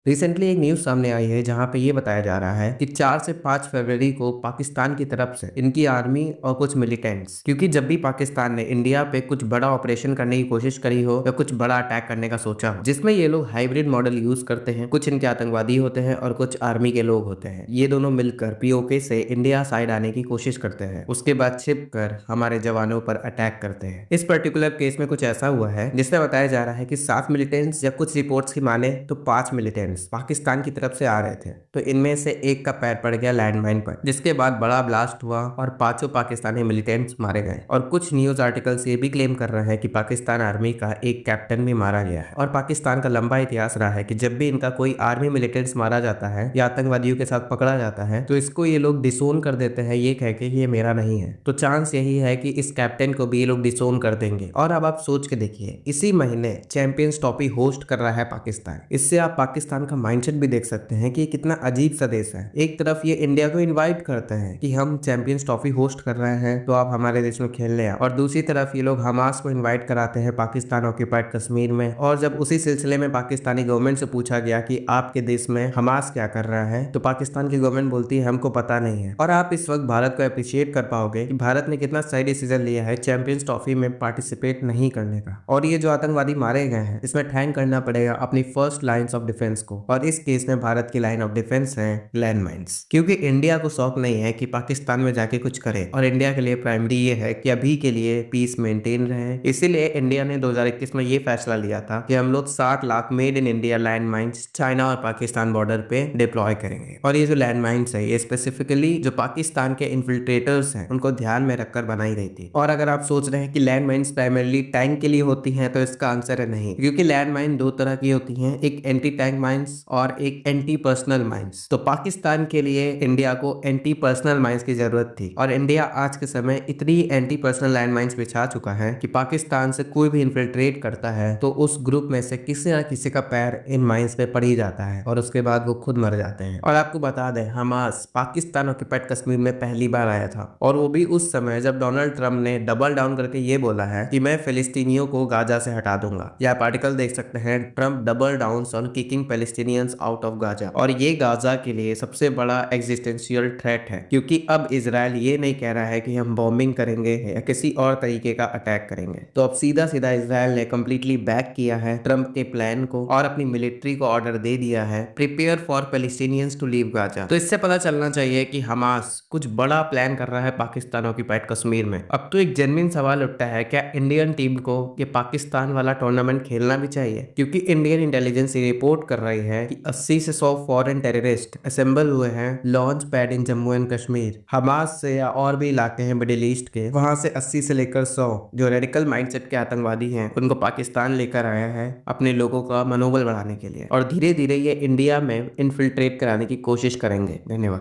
Recently एक news सामने आई है जहां पे ये बताया जा रहा है कि 4 से 5 फरवरी को पाकिस्तान की तरफ से इनकी आर्मी और कुछ मिलिटेंट्स, क्योंकि जब भी पाकिस्तान ने इंडिया पे कुछ बड़ा ऑपरेशन करने की कोशिश करी हो या कुछ बड़ा अटैक करने का सोचा हो जिसमें ये लोग हाइब्रिड मॉडल यूज करते हैं, कुछ इनके आतंकवादी होते हैं और कुछ आर्मी के लोग होते हैं, ये दोनों मिलकर पीओके से इंडिया साइड आने की कोशिश करते हैं, उसके बाद छिप कर हमारे जवानों पर अटैक करते हैं। इस पर्टिकुलर केस में कुछ ऐसा हुआ है जिसमें बताया जा रहा है कि 7 मिलिटेंट्स या कुछ रिपोर्ट्स की माने तो 5 मिलिटेंट्स पाकिस्तान की तरफ से आ रहे थे, तो इनमें से एक का पैर पड़ गया लैंडमाइन पर, जिसके बाद बड़ा ब्लास्ट हुआ और पांचों पाकिस्तानी मिलिटेंट्स मारे गए। और कुछ न्यूज आर्टिकल्स ये भी क्लेम कर रहे हैं कि पाकिस्तान आर्मी का एक कैप्टन भी मारा गया है। और पाकिस्तान का लंबा इतिहास रहा है कि जब भी इनका कोई आर्मी मिलिटेंट्स मारा जाता है या आतंकवादियों के साथ पकड़ा जाता है तो इसको ये लोग डिसोन कर देते हैं, ये कह के ये मेरा नहीं है। तो चांस यही है कि इस कैप्टन को भी ये लोग डिसोन कर देंगे। और अब आप सोच के देखिए, इसी महीने चैंपियंस ट्रॉफी होस्ट कर रहा है पाकिस्तान। इससे आप पाकिस्तान का माइंडसेट भी देख सकते हैं कि कितना अजीब सा देश है। एक तरफ ये इंडिया को इनवाइट करते हैं कि हम चैंपियंस ट्रॉफी होस्ट कर रहे हैं तो आप हमारे देश में खेलने आए, और दूसरी तरफ ये लोग हमास को इनवाइट कराते हैं पाकिस्तान ऑक्यूपाइड कश्मीर में। और जब उसी सिलसिले में पाकिस्तानी गवर्नमेंट से पूछा गया कि आपके देश में हमास क्या कर रहा है, तो पाकिस्तान की गवर्नमेंट बोलती है हमको पता नहीं है। और आप इस वक्त भारत को अप्रिशिएट कर पाओगे कि भारत ने कितना सही डिसीजन लिया है चैंपियंस ट्रॉफी में पार्टिसिपेट नहीं करने का। और ये जो आतंकवादी मारे गए हैं इसमें थैंक करना पड़ेगा अपनी फर्स्ट लाइंस ऑफ डिफेंस को, और इस केस में भारत की लाइन ऑफ डिफेंस है लैंड माइंस। क्योंकि इंडिया को शौक नहीं है कि पाकिस्तान में जाके कुछ करे, और इंडिया के लिए प्राइमरी ये है कि अभी के लिए पीस मेंटेन रहे। इसीलिए इंडिया ने 2021 में ये फैसला लिया था कि हम लोग 60 lakh made in India land mines China और पाकिस्तान बॉर्डर पे डिप्लॉय करेंगे। और ये जो लैंड माइंस है ये स्पेसिफिकली जो पाकिस्तान के इन्फिल्ट्रेटर्स हैं उनको ध्यान में रखकर बनाई गई थी। और अगर आप सोच रहे हैं कि लैंड माइंस प्राइमरली टैंक के लिए होती हैं, तो इसका आंसर है नहीं। क्योंकि लैंड माइन दो तरह की होती हैं, एक एंटी टैंक माइंस और एक एंटी पर्सनल माइंस। तो पाकिस्तान के लिए इंडिया को एंटी पर्सनल माइंस की जरूरत थी, और इंडिया आज के समय इतनी एंटी पर्सनल लैंड माइंस बिछा चुका है कि पाकिस्तान से कोई भी इन्फिल्ट्रेट करता है तो उस ग्रुप में से किसी ना किसी का पैर इन माइंस पे पड़ ही जाता है, और उसके बाद वो खुद मर जाते हैं। और आपको बता दें, हमास पाकिस्तान ऑक्यूपाइड कश्मीर में पहली बार आया था, और वो भी उस समय जब डोनाल्ड ट्रंप ने डबल डाउन करके ये बोला है कि मैं फिलिस्तीनियों को गाजा से हटा दूंगा। यह आप आर्टिकल देख सकते हैं, Trump double down on kicking Palestinians out of Gaza. और ये गाजा के लिए सबसे बड़ा एग्जिस्टेंशियल थ्रेट है, क्योंकि अब इजराइल ये नहीं कह रहा है कि हम बॉम्बिंग करेंगे या किसी और तरीके का अटैक करेंगे। तो अब सीधा सीधा इजराइल ने कंप्लीटली बैक किया है ट्रंप के प्लान को, और अपनी मिलिट्री को ऑर्डर दे दिया है prepare for Palestinians to leave Gaza. तो इससे पता चलना चाहिए कि हमास कुछ बड़ा प्लान कर रहा है पाकिस्तान ऑक्यूपाइड कश्मीर में। अब तो एक जेन्युइन सवाल उठता है, क्या इंडियन टीम को ये पाकिस्तान वाला टूर्नामेंट खेलना भी चाहिए? क्योंकि इंडियन इंटेलिजेंस रिपोर्ट कर रही है कि 80 से 100 फॉरेन टेररिस्ट असेंबल हुए हैं launch pad in Jammu and Kashmir. Hamas से या और भी इलाके हैं मिडिल ईस्ट के, वहां से 80 से लेकर 100 जो रेडिकल माइंडसेट के आतंकवादी हैं उनको पाकिस्तान लेकर आया है अपने लोगों का मनोबल बढ़ाने के लिए, और धीरे धीरे ये इंडिया में इन्फिल्ट्रेट कराने की कोशिश करेंगे। धन्यवाद।